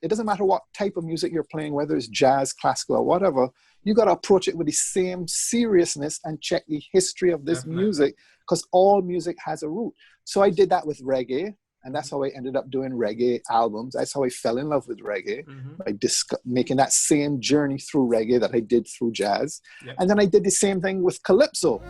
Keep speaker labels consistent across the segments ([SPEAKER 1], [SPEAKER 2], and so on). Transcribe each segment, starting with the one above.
[SPEAKER 1] it doesn't matter what type of music you're playing, whether it's jazz, classical, or whatever, you got to approach it with the same seriousness and check the history of this music, because all music has a root. So I did that with reggae, and that's how I ended up doing reggae albums. That's how I fell in love with reggae, by making that same journey through reggae that I did through jazz. And then I did the same thing with calypso.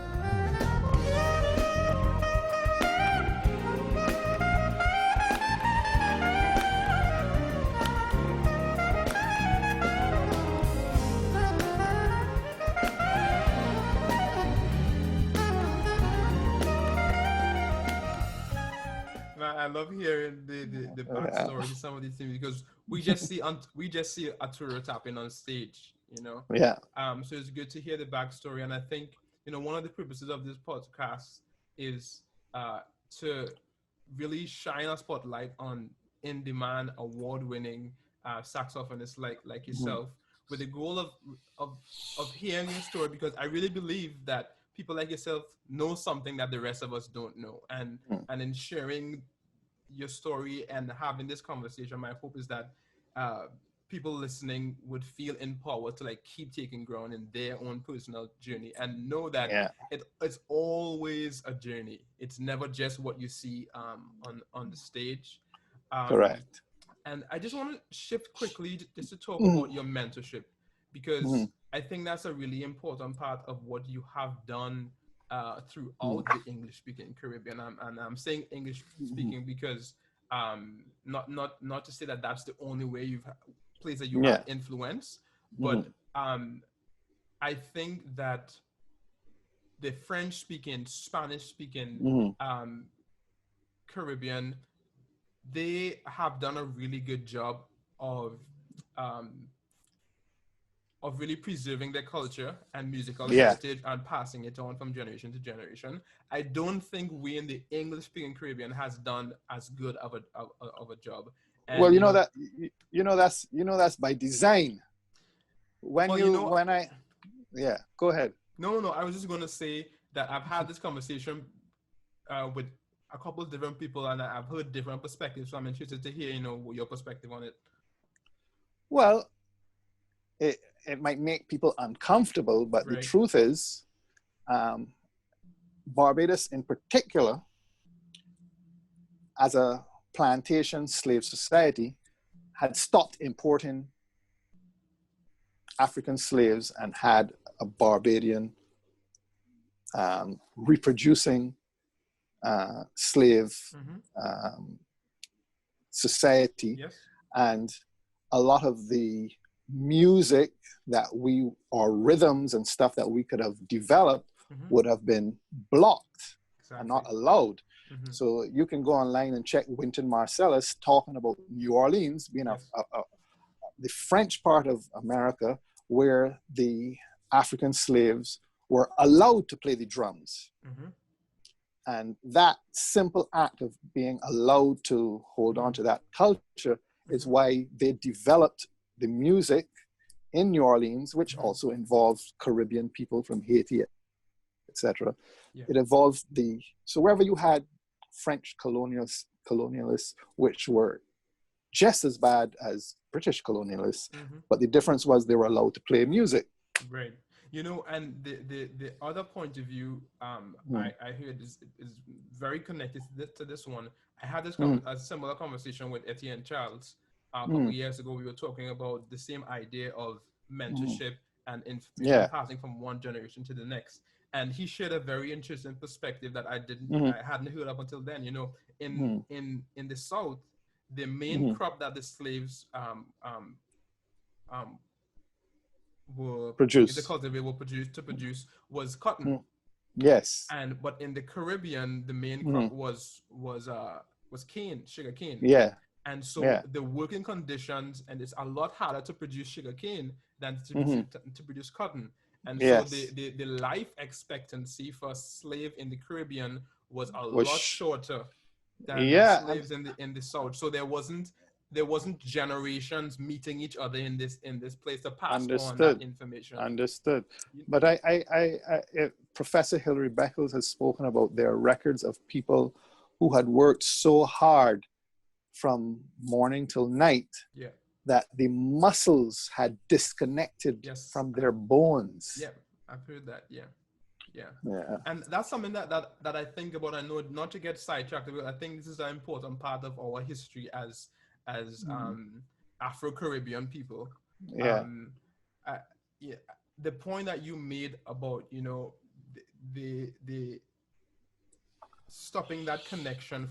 [SPEAKER 2] I love hearing the backstory to some of these things, because we just see Arturo Tappin on stage, you know. So it's good to hear the backstory, and I think, you know, one of the purposes of this podcast is to really shine a spotlight on in-demand, award-winning saxophonists like yourself, with the goal of hearing your story, because I really believe that people like yourself know something that the rest of us don't know, and in sharing your story and having this conversation, my hope is that people listening would feel empowered to like keep taking ground in their own personal journey, and know that it's always a journey. It's never just what you see on the stage.
[SPEAKER 1] Correct.
[SPEAKER 2] And I just want to shift quickly just to talk about your mentorship, because I think that's a really important part of what you have done throughout the English-speaking Caribbean. And I'm saying English-speaking because not to say that that's the only way place that you have influence, but I think that the French-speaking, Spanish-speaking Caribbean, they have done a really good job of really preserving their culture and musical heritage and passing it on from generation to generation. I don't think we in the English-speaking Caribbean has done as good of a job. And,
[SPEAKER 1] well, that's by design. Go ahead.
[SPEAKER 2] No. I was just going to say that I've had this conversation with a couple of different people, and I've heard different perspectives. So I'm interested to hear, your perspective on it.
[SPEAKER 1] Well, it might make people uncomfortable, but the truth is, Barbados in particular, as a plantation slave society, had stopped importing African slaves and had a Barbadian reproducing slave society. And a lot of the music or rhythms and stuff that we could have developed would have been blocked and not allowed. So you can go online and check Wynton Marsalis talking about New Orleans being the French part of America, where the African slaves were allowed to play the drums. And that simple act of being allowed to hold on to that culture is why they developed the music in New Orleans, which also involved Caribbean people from Haiti, etc. It evolved so wherever you had French colonialists, which were just as bad as British colonialists, but the difference was they were allowed to play music.
[SPEAKER 2] Right. And the other point of view I heard is very connected to this one. I had a similar conversation with Etienne Charles a couple of years ago. We were talking about the same idea of mentorship and information passing from one generation to the next. And he shared a very interesting perspective that I hadn't heard up until then. In the South, the main crop that the slaves were produced was cotton.
[SPEAKER 1] Yes.
[SPEAKER 2] But in the Caribbean, the main crop was cane, sugar cane.
[SPEAKER 1] Yeah.
[SPEAKER 2] And so the working conditions, and it's a lot harder to produce sugar cane than to produce cotton. And so the life expectancy for a slave in the Caribbean was a lot shorter than slaves in the South. So there wasn't generations meeting each other in this place to pass on that information.
[SPEAKER 1] Understood. But Professor Hilary Beckles has spoken about their records of people who had worked so hard from morning till night that the muscles had disconnected from their bones.
[SPEAKER 2] Yeah, I've heard that. Yeah. And that's something that I think about. I know, not to get sidetracked, but I think this is an important part of our history as Afro-Caribbean people. The point that you made about, you know, the stopping that connection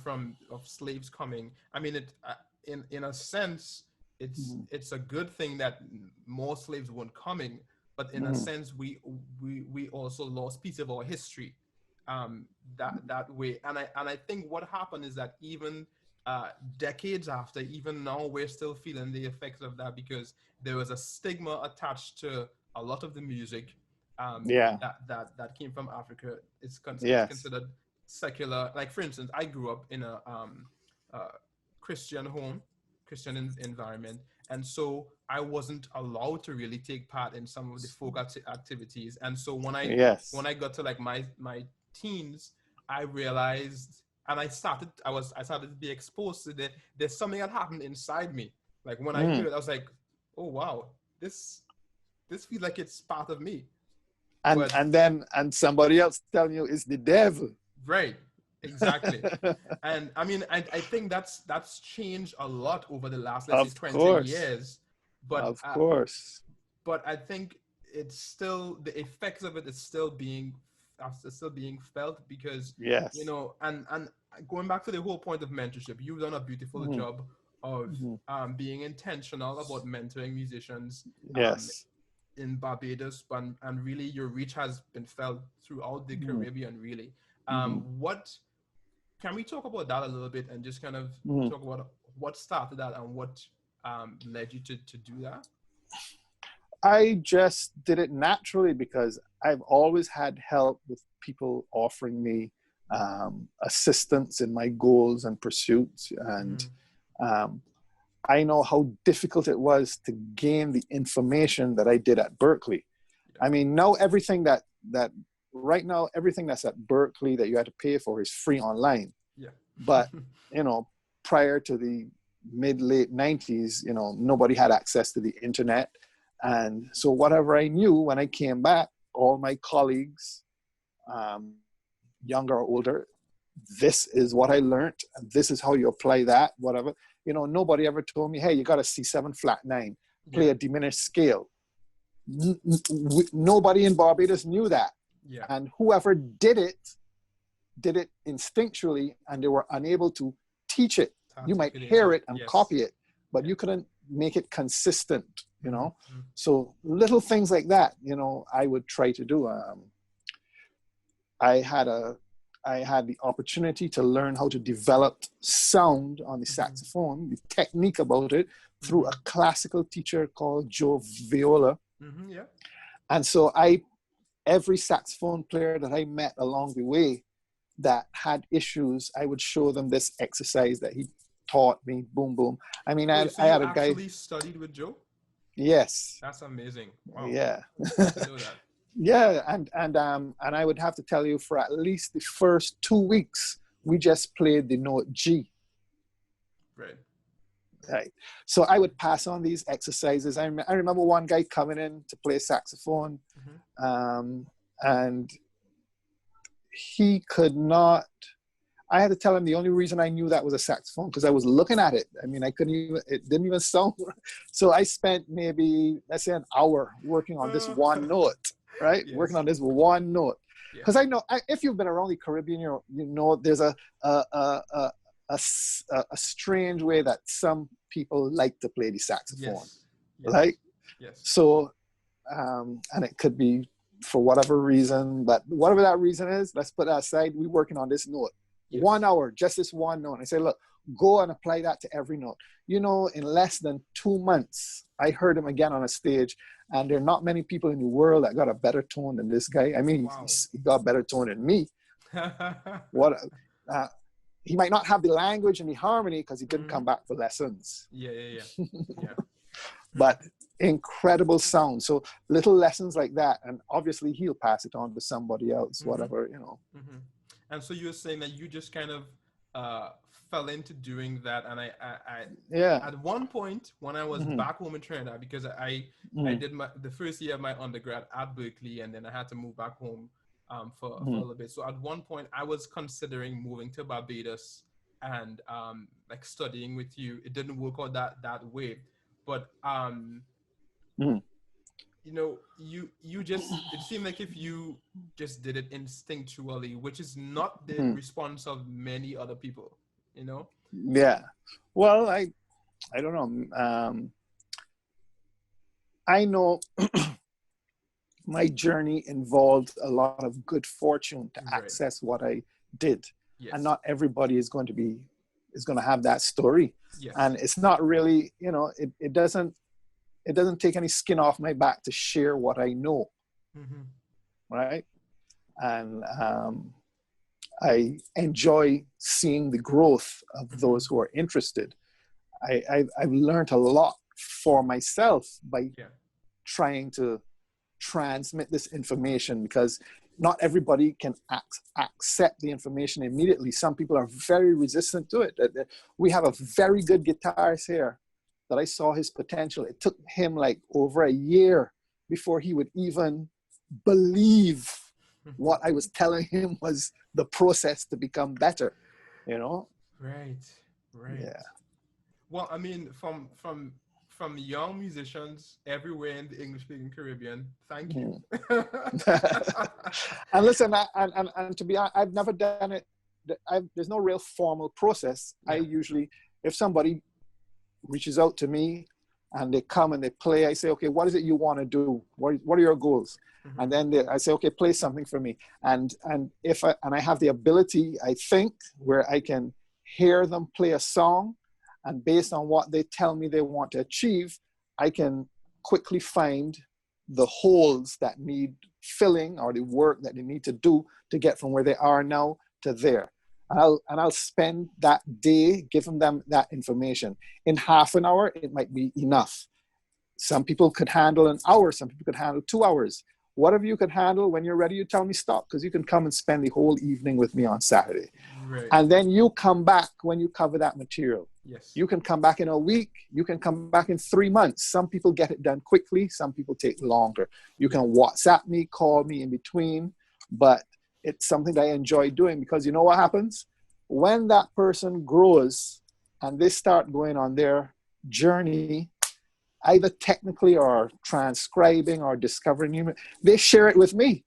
[SPEAKER 2] of slaves coming. I mean, it in a sense, it's a good thing that more slaves weren't coming, but in a sense, we also lost piece of our history that way. And I think what happened is that even decades after, even now, we're still feeling the effects of that, because there was a stigma attached to a lot of the music that came from Africa. It's considered secular. Like, for instance, I grew up in a Christian home, Christian environment, and so I wasn't allowed to really take part in some of the folk activities. And so when I got to like my teens, I realized, and I started to be exposed to there's something that happened inside me. Like when I heard it, I was like, oh wow, this feels like it's part of me. And
[SPEAKER 1] somebody else telling you it's the devil.
[SPEAKER 2] Right. Exactly. And I mean, I think that's changed a lot over the last, let's say, 20 years. But
[SPEAKER 1] of course.
[SPEAKER 2] But I think it's still, the effects of it is still being felt, because you know, and going back to the whole point of mentorship, you've done a beautiful job of being intentional about mentoring musicians in Barbados, and really your reach has been felt throughout the Caribbean, really. What can we talk about that a little bit, and just kind of talk about what started that and what led you to do that?
[SPEAKER 1] I just did it naturally because I've always had help with people offering me assistance in my goals and pursuits. And I know how difficult it was to gain the information that I did at Berklee. I mean, now everything right now, everything that's at Berklee that you had to pay for is free online. But, you know, prior to the late 90s, you know, nobody had access to the internet. And so whatever I knew when I came back, all my colleagues, younger or older, this is what I learned. And this is how you apply that, whatever. You know, nobody ever told me, hey, you got a C7 flat 9, play a diminished scale. Nobody in Barbados knew that. And whoever did it instinctually, and they were unable to teach it. You might hear it and copy it, but you couldn't make it consistent, you know? So little things like that, you know, I would try to do. I had the opportunity to learn how to develop sound on the saxophone, the technique about it, through a classical teacher called Joe Viola. And so every saxophone player that I met along the way that had issues, I would show them this exercise that he taught me. Boom, boom. I mean, I had a guy.
[SPEAKER 2] You actually studied with Joe?
[SPEAKER 1] Yes.
[SPEAKER 2] That's amazing. Wow.
[SPEAKER 1] Yeah.
[SPEAKER 2] I know that.
[SPEAKER 1] Yeah, and I would have to tell you, for at least the first 2 weeks, we just played the note G. Right. So I would pass on these exercises. I remember one guy coming in to play saxophone, and he could not. I had to tell him the only reason I knew that was a saxophone because I was looking at it. I mean, it didn't even sound. So I spent maybe, let's say, an hour working on this one note, right? Working on this one note. Because I know, if you've been around the Caribbean, you know there's a strange way that some people like to play the saxophone, right? So, and it could be for whatever reason, but whatever that reason is, let's put that aside. We're working on this note. 1 hour, just this one note. I say, look, go and apply that to every note. You know, in less than 2 months, I heard him again on a stage, and there are not many people in the world that got a better tone than this guy. I mean, he got a better tone than me. He might not have the language and the harmony because he didn't come back for lessons. But incredible sound. So little lessons like that, and obviously he'll pass it on to somebody else, whatever, you know.
[SPEAKER 2] And so you're saying that you just kind of fell into doing that, and I
[SPEAKER 1] yeah.
[SPEAKER 2] at one point when I was back home in Trinidad, because I did the first year of my undergrad at Berkeley, and then I had to move back home for a little bit. So at one point I was considering moving to Barbados and like studying with you. It didn't work out that way, but you know, you just, it seemed like if you just did it instinctually, which is not the response of many other people, you know?
[SPEAKER 1] Yeah. Well, I don't know. I know my journey involved a lot of good fortune to access what I did. Yes. And not everybody is going to have that story. Yes. And it's not really, you know, it doesn't take any skin off my back to share what I know. Right. And I enjoy seeing the growth of those who are interested. I've learned a lot for myself by trying to transmit this information, because not everybody can accept the information immediately. Some people are very resistant to it. We have a very good guitarist here that I saw his potential. It took him like over a year before he would even believe what I was telling him was the process to become better, you know?
[SPEAKER 2] Right.
[SPEAKER 1] Yeah.
[SPEAKER 2] Well, I mean, from young musicians everywhere in the English-speaking Caribbean, thank you.
[SPEAKER 1] And listen, and to be honest, I've never done it. There's no real formal process. Yeah. I usually, if somebody reaches out to me and they come and they play, I say, okay, what is it you want to do? What are your goals? And then I say, okay, play something for me. And if I have the ability, I think, where I can hear them play a song, and based on what they tell me they want to achieve, I can quickly find the holes that need filling, or the work that they need to do to get from where they are now to there. And I'll spend that day giving them that information. In half an hour, it might be enough. Some people could handle an hour. Some people could handle 2 hours. Whatever you can handle, when you're ready, you tell me stop, because you can come and spend the whole evening with me on Saturday. Right. And then you come back when you cover that material.
[SPEAKER 2] Yes.
[SPEAKER 1] You can come back in a week. You can come back in 3 months. Some people get it done quickly. Some people take longer. You can WhatsApp me, call me in between, but it's something that I enjoy doing, because you know what happens? When that person grows and they start going on their journey, either technically or transcribing or discovering, they share it with me.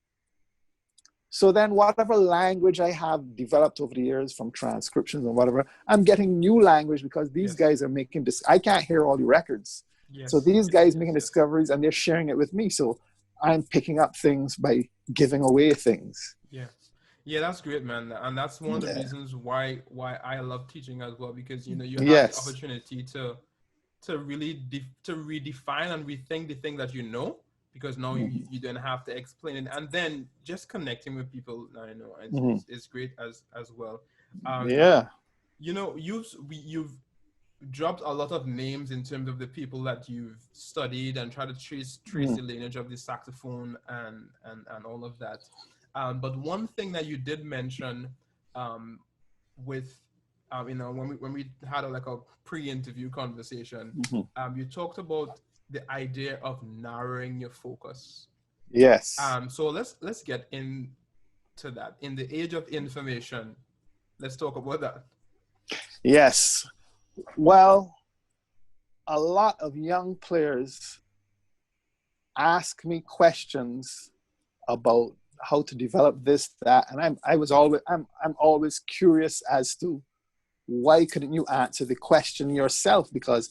[SPEAKER 1] So then whatever language I have developed over the years from transcriptions and whatever, I'm getting new language, because these guys are making this. I can't hear all the records. Yes. So these guys making discoveries, and they're sharing it with me. So I'm picking up things by giving away things.
[SPEAKER 2] Yeah. Yeah, that's great, man. And that's one of the reasons why I love teaching as well, because, you know, you have the opportunity to really to redefine and rethink the thing that you know, because now you don't have to explain it, and then just connecting with people. I know it's great as well. You know, you've dropped a lot of names in terms of the people that you've studied and tried to trace the lineage of the saxophone and all of that. But one thing that you did mention with you know, when we had a pre-interview conversation, you talked about the idea of narrowing your focus.
[SPEAKER 1] Yes.
[SPEAKER 2] So let's get into that. In the age of information, let's talk about that.
[SPEAKER 1] Yes. Well, a lot of young players ask me questions about how to develop this, that, and I'm always curious as to why couldn't you answer the question yourself? Because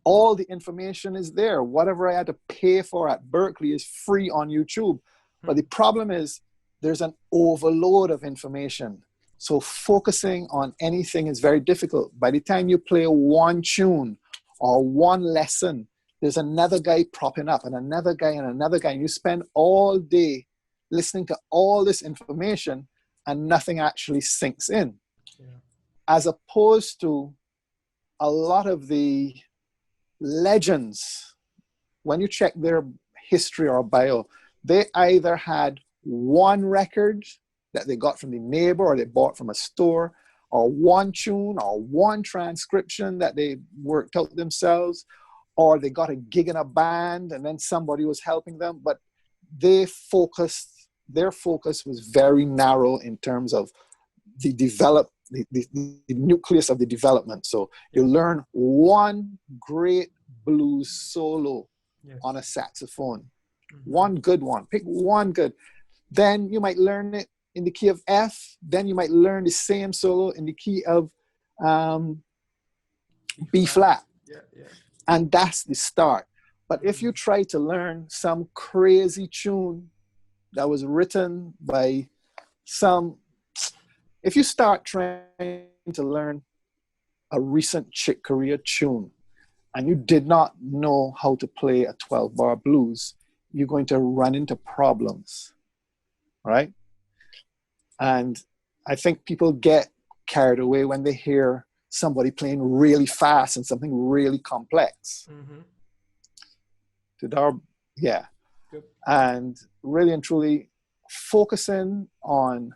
[SPEAKER 1] all the information is there. Whatever I had to pay for at Berkeley is free on YouTube. But the problem is there's an overload of information. So focusing on anything is very difficult. By the time you play one tune or one lesson, there's another guy propping up and another guy and another guy. And you spend all day listening to all this information and nothing actually sinks in. Yeah. As opposed to a lot of the legends, when you check their history or bio, they either had one record that they got from the neighbor or they bought from a store, or one tune or one transcription that they worked out themselves, or they got a gig in a band and then somebody was helping them. But their focus was very narrow in terms of the nucleus of the development. So you learn one great blues solo on a saxophone, one good one, pick one good. Then you might learn it in the key of F. Then you might learn the same solo in the key of B flat. And that's the start. But if you try to learn some crazy tune that was written by if you start trying to learn a recent Chick Corea tune and you did not know how to play a 12-bar blues, you're going to run into problems, right? And I think people get carried away when they hear somebody playing really fast and something really complex. And really and truly focusing on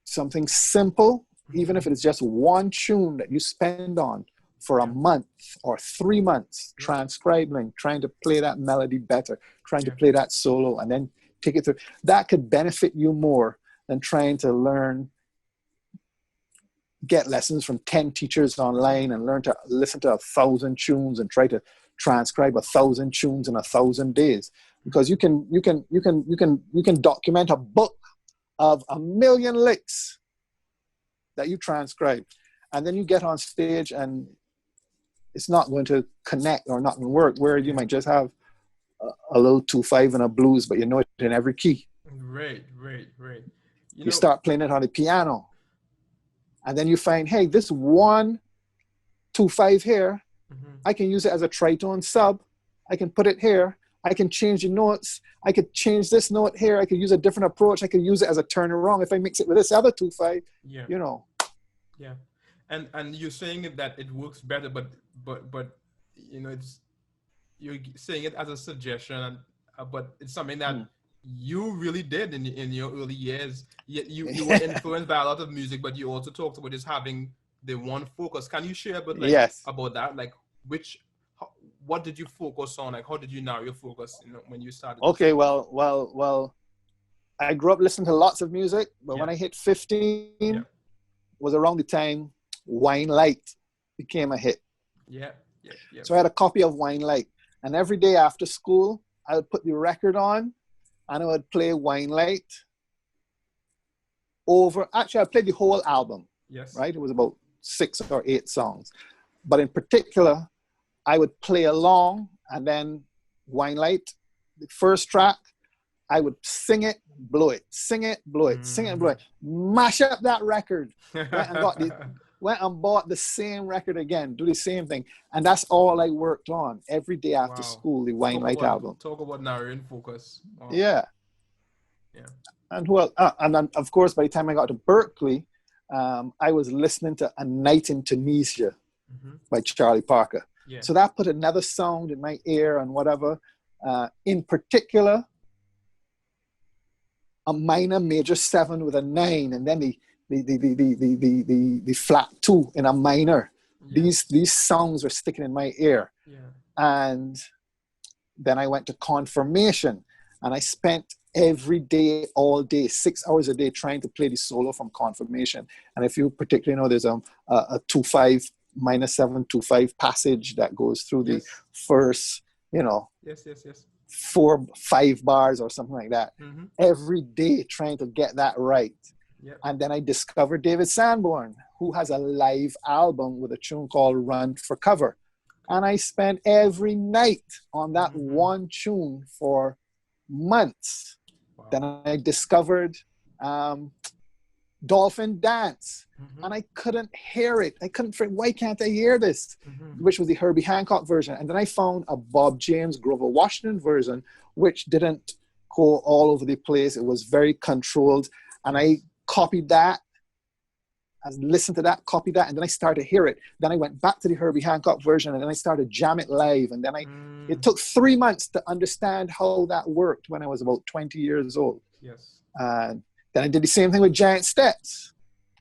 [SPEAKER 1] something simple, even if it's just one tune that you spend on for a month or 3 months, transcribing, trying to play that melody better, trying to play that solo, and then take it through. That could benefit you more than trying to get lessons from 10 teachers online and learn to listen to 1,000 tunes and try to transcribe 1,000 tunes in 1,000 days. Because you can document a book of 1,000,000 licks that you transcribe, and then you get on stage and it's not going to connect or not going to work, where you might just have a little 2/5 in a blues, but you know it in every key.
[SPEAKER 2] Right.
[SPEAKER 1] You start playing it on the piano, and then you find, hey, this one 2/5 here, I can use it as a tritone sub. I can put it here. I can change the notes. I could change this note here. I could use a different approach. I could use it as a turnaround if I mix it with this other 2/5. You know.
[SPEAKER 2] Yeah, and you're saying that it works better, but you know, you're saying it as a suggestion, but it's something that you really did in your early years. You were influenced by a lot of music, but you also talked about just having the one focus. Can you share a bit about that? Like what did you focus on? Like how did you narrow your focus, you know, when you started?
[SPEAKER 1] Okay, well, I grew up listening to lots of music, but when I hit 15, was around the time Wine Light became a hit. So I had a copy of Wine Light, and every day after school, I would put the record on, and I would play Wine Light Actually, I played the whole album. Right? It was about 6 or 8 songs, but in particular, I would play along, and then Wine Light, the first track, I would sing it, blow it, sing it, blow it, sing it, blow it, mash up that record. Went and bought the same record again, do the same thing. And that's all I worked on every day after school, the Wine Light album.
[SPEAKER 2] Talk about narrowing focus. Wow.
[SPEAKER 1] Yeah. And and then, of course, by the time I got to Berkeley, I was listening to A Night in Tunisia by Charlie Parker. So that put another sound in my ear and whatever. In particular, a minor major 7 with a 9, and then the flat 2 in a minor. These songs were sticking in my ear. And then I went to confirmation, and I spent every day, all day, 6 hours a day trying to play the solo from confirmation. And if you particularly know, there's a 2/5 minor 7 2/5 passage that goes through the first, you know, 4-5 bars or something like that. Every day trying to get that right. And then I discovered David Sanborn, who has a live album with a tune called Run for Cover. And I spent every night on that one tune for months. Then I discovered Dolphin Dance, and I couldn't hear it. I couldn't figure, why can't I hear this? Which was the Herbie Hancock version. And then I found a Bob James Grover Washington version, which didn't go all over the place. It was very controlled. And I copied that, I listened to that, copied that, and then I started to hear it. Then I went back to the Herbie Hancock version, and then I started to jam it live. And then it took 3 months to understand how that worked when I was about 20 years old. And Then I did the same thing with Giant Steps.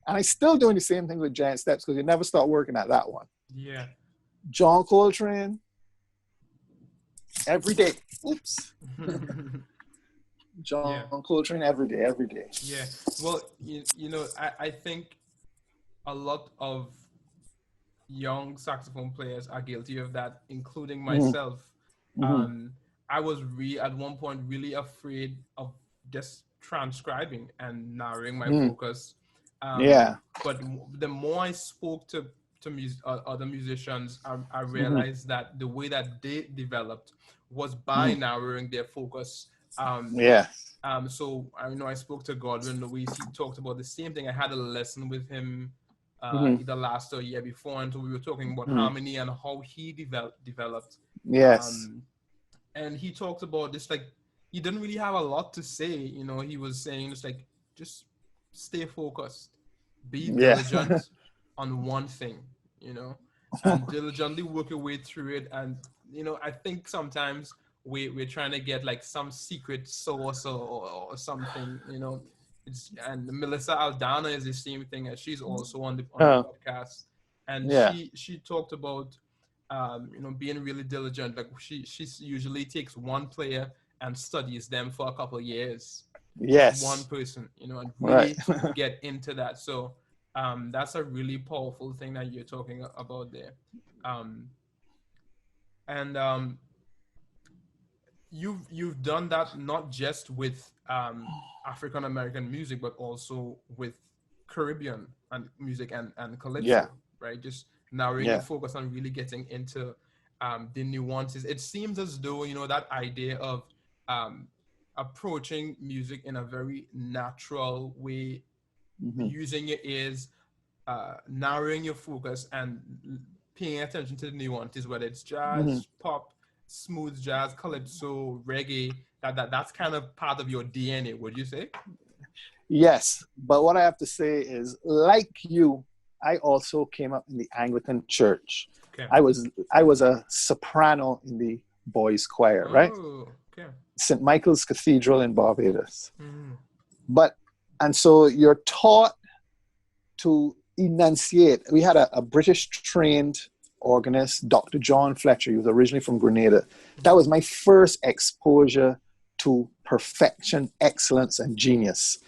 [SPEAKER 1] And I'm still doing the same thing with Giant Steps because you never start working at that one.
[SPEAKER 2] Yeah.
[SPEAKER 1] John Coltrane, every day. Oops. John Coltrane, every day.
[SPEAKER 2] Yeah. Well, you know, I think a lot of young saxophone players are guilty of that, including myself. I was at one point really afraid of just transcribing and narrowing my focus. But the more I spoke to other musicians, I realized that the way that they developed was by narrowing their focus. So I know I spoke to Godwin Lewis. He talked about the same thing. I had a lesson with him either last or year before, and so we were talking about harmony and how he developed.
[SPEAKER 1] Yes.
[SPEAKER 2] And he talked about this, like, he didn't really have a lot to say. You know, he was saying just stay focused, be diligent on one thing, you know, and diligently work your way through it. And, you know, I think sometimes we're trying to get like some secret sauce or something, you know. And Melissa Aldana is the same thing, as she's also on the podcast. And she talked about you know, being really diligent. Like she usually takes one player and studies them for a couple of years.
[SPEAKER 1] Yes.
[SPEAKER 2] One person, you know, and really get into that. So that's a really powerful thing that you're talking about there. You've done that not just with African American music, but also with Caribbean and music and calypso, right? Just narrowing your focus on really getting into the nuances. It seems as though, you know, that idea of approaching music in a very natural way, using your ears, narrowing your focus, and paying attention to the nuances, whether it's jazz, pop, smooth jazz, calypso, reggae, that's kind of part of your DNA, would you say?
[SPEAKER 1] Yes, but what I have to say is, like you, I also came up in the Anglican church. Okay. I was a soprano in the boys' choir, right?
[SPEAKER 2] Okay.
[SPEAKER 1] St. Michael's Cathedral in Barbados. And so you're taught to enunciate. We had a British trained organist, Dr. John Fletcher. He was originally from Grenada. That was my first exposure to perfection, excellence, and genius.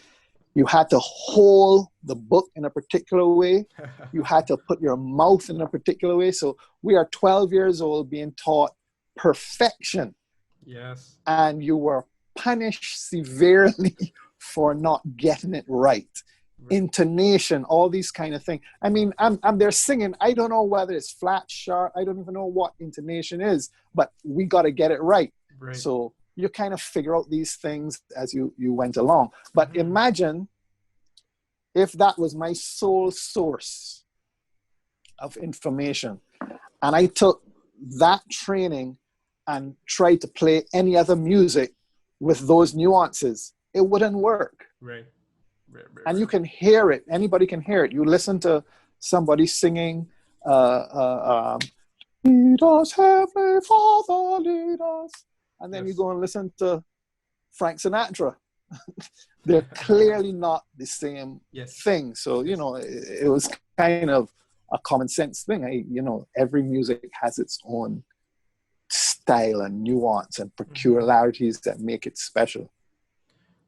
[SPEAKER 1] You had to hold the book in a particular way. You had to put your mouth in a particular way. So we are 12 years old being taught perfection.
[SPEAKER 2] Yes.
[SPEAKER 1] And you were punished severely for not getting it right. Intonation, all these kind of things. I mean, I'm there singing. I don't know whether it's flat, sharp. I don't even know what intonation is, but we got to get it right. So you kind of figure out these things as you went along. But imagine if that was my sole source of information, and I took that training and tried to play any other music with those nuances, it wouldn't work. And you can hear it. Anybody can hear it. You listen to somebody singing, lead us, Heavenly Father, lead us. And then you go and listen to Frank Sinatra. They're clearly not the same thing. So, you know, it was kind of a common sense thing. You know, every music has its own style and nuance and peculiarities that make it special.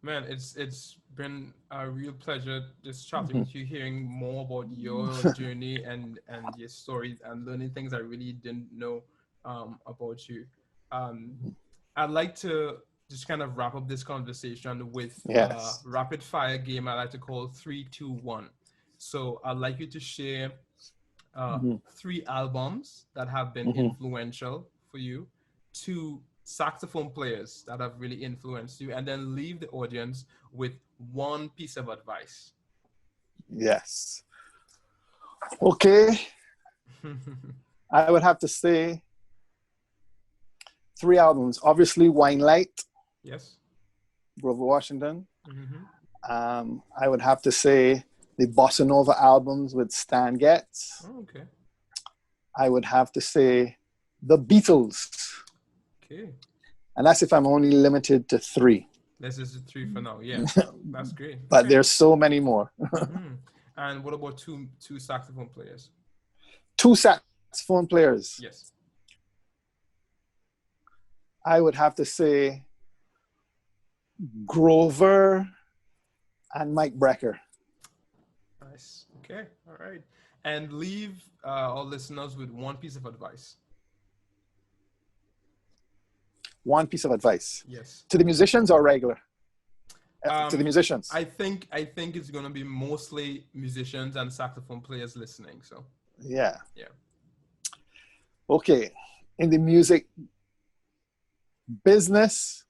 [SPEAKER 2] Man, it's been a real pleasure just chatting with you, hearing more about your journey and your stories, and learning things I really didn't know about you. I'd like to just kind of wrap up this conversation with a rapid fire game I like to call 3, 2, 1. So I'd like you to share 3 albums that have been influential for you, 2 saxophone players that have really influenced you, and then leave the audience with 1 piece of advice.
[SPEAKER 1] Yes. Okay. I would have to say 3 albums. Obviously, Wine Light.
[SPEAKER 2] Yes.
[SPEAKER 1] Grover Washington. I would have to say the Bossa Nova albums with Stan Getz.
[SPEAKER 2] Oh, okay.
[SPEAKER 1] I would have to say the Beatles.
[SPEAKER 2] Okay.
[SPEAKER 1] And that's if I'm only limited to 3.
[SPEAKER 2] Let's just 3 for now. Yeah, that's great.
[SPEAKER 1] But there's so many more.
[SPEAKER 2] And what about two saxophone players?
[SPEAKER 1] 2 saxophone players.
[SPEAKER 2] Yes.
[SPEAKER 1] I would have to say Grover and Mike Brecker.
[SPEAKER 2] Nice. Okay. All right. And leave our listeners with one piece of advice.
[SPEAKER 1] One piece of advice.
[SPEAKER 2] Yes.
[SPEAKER 1] To the musicians or regular? To the musicians.
[SPEAKER 2] I think it's going to be mostly musicians and saxophone players listening. So.
[SPEAKER 1] Yeah.
[SPEAKER 2] Yeah.
[SPEAKER 1] Okay. In the music business,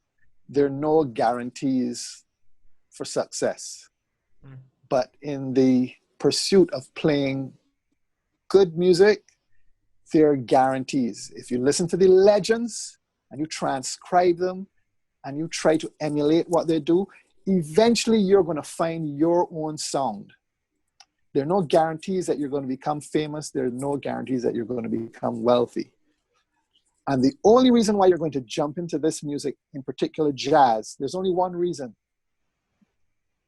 [SPEAKER 1] there are no guarantees for success. But in the pursuit of playing good music, there are guarantees. If you listen to the legends and you transcribe them and you try to emulate what they do, eventually you're going to find your own sound. There are no guarantees that you're going to become famous. There are no guarantees that you're going to become wealthy. And the only reason why you're going to jump into this music, in particular jazz, there's only one reason.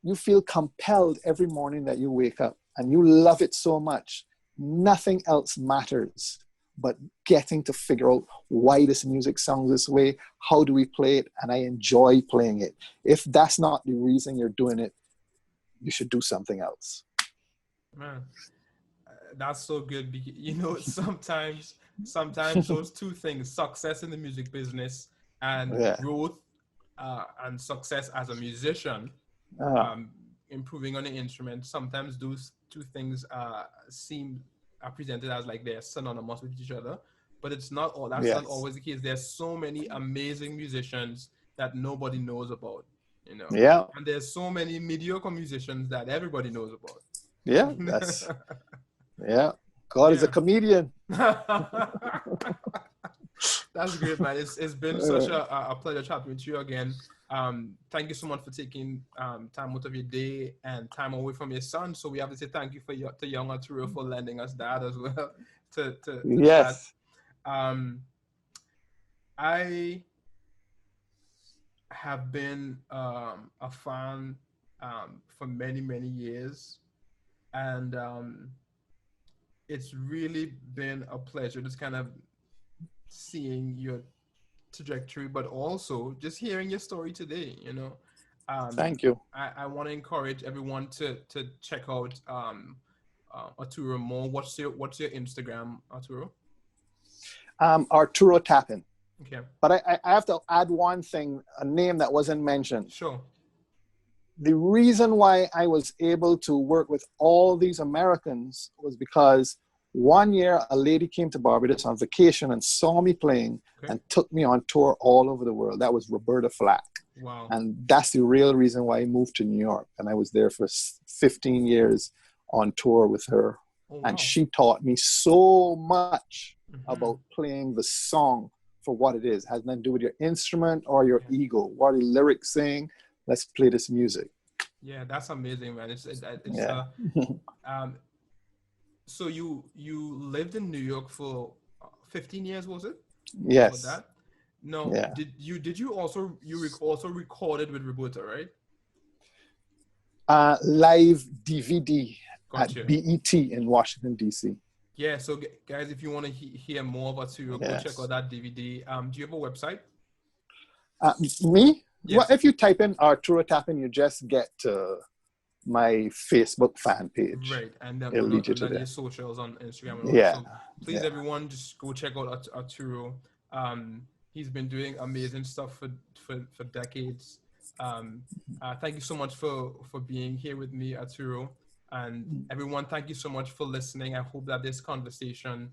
[SPEAKER 1] You feel compelled every morning that you wake up and you love it so much. Nothing else matters but getting to figure out why this music sounds this way, how do we play it, and I enjoy playing it. If that's not the reason you're doing it, you should do something else.
[SPEAKER 2] Man, that's so good. You know, sometimes those two things, success in the music business and growth and success as a musician, improving on the instrument, sometimes those two things are presented as like they're synonymous with each other, but it's not all. That's not always the case. There's so many amazing musicians that nobody knows about, you know.
[SPEAKER 1] Yeah.
[SPEAKER 2] And there's so many mediocre musicians that everybody knows about.
[SPEAKER 1] Yeah, God is a comedian.
[SPEAKER 2] That's great, man. It's been such a pleasure chatting with you again. Thank you so much for taking time out of your day and time away from your son. So we have to say thank you to young Arturo for lending us that as well. to
[SPEAKER 1] yes.
[SPEAKER 2] Chat. I have been a fan for many, many years. And it's really been a pleasure just kind of seeing your trajectory, but also just hearing your story today, you know.
[SPEAKER 1] Thank you.
[SPEAKER 2] I want to encourage everyone to check out Arturo more. What's your Instagram, Arturo?
[SPEAKER 1] Arturo Tappin.
[SPEAKER 2] Okay.
[SPEAKER 1] But I have to add one thing, a name that wasn't mentioned.
[SPEAKER 2] Sure.
[SPEAKER 1] The reason why I was able to work with all these Americans was because one year a lady came to Barbados on vacation and saw me playing and took me on tour all over the world. That was Roberta Flack.
[SPEAKER 2] Wow.
[SPEAKER 1] And that's the real reason why I moved to New York. And I was there for 15 years on tour with her. Oh, wow. And she taught me so much about playing the song for what it is. It has nothing to do with your instrument or your ego. What are the lyrics saying? Let's play this music.
[SPEAKER 2] Yeah, that's amazing, man. So you lived in New York for 15 years, was it?
[SPEAKER 1] Yes.
[SPEAKER 2] That? No. Yeah. Did you also recorded with Roberta, right?
[SPEAKER 1] Live DVD at BET in Washington, D.C.
[SPEAKER 2] Yeah. So guys, if you want to hear more about Arturo, go check out that DVD. Do you have a website?
[SPEAKER 1] Me?
[SPEAKER 2] Yes.
[SPEAKER 1] Well, if you type in Arturo Tappin, you just get to my Facebook fan page.
[SPEAKER 2] Right, and then
[SPEAKER 1] it'll lead you to
[SPEAKER 2] your socials on Instagram. And
[SPEAKER 1] all
[SPEAKER 2] so please, everyone, just go check out Arturo. He's been doing amazing stuff for decades. Thank you so much for being here with me, Arturo. And everyone, thank you so much for listening. I hope that this conversation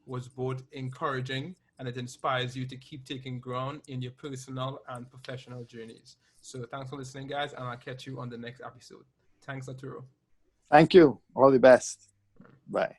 [SPEAKER 2] was both encouraging and it inspires you to keep taking ground in your personal and professional journeys. So thanks for listening, guys, and I'll catch you on the next episode. Thanks, Arturo.
[SPEAKER 1] Thank you. All the best. Bye.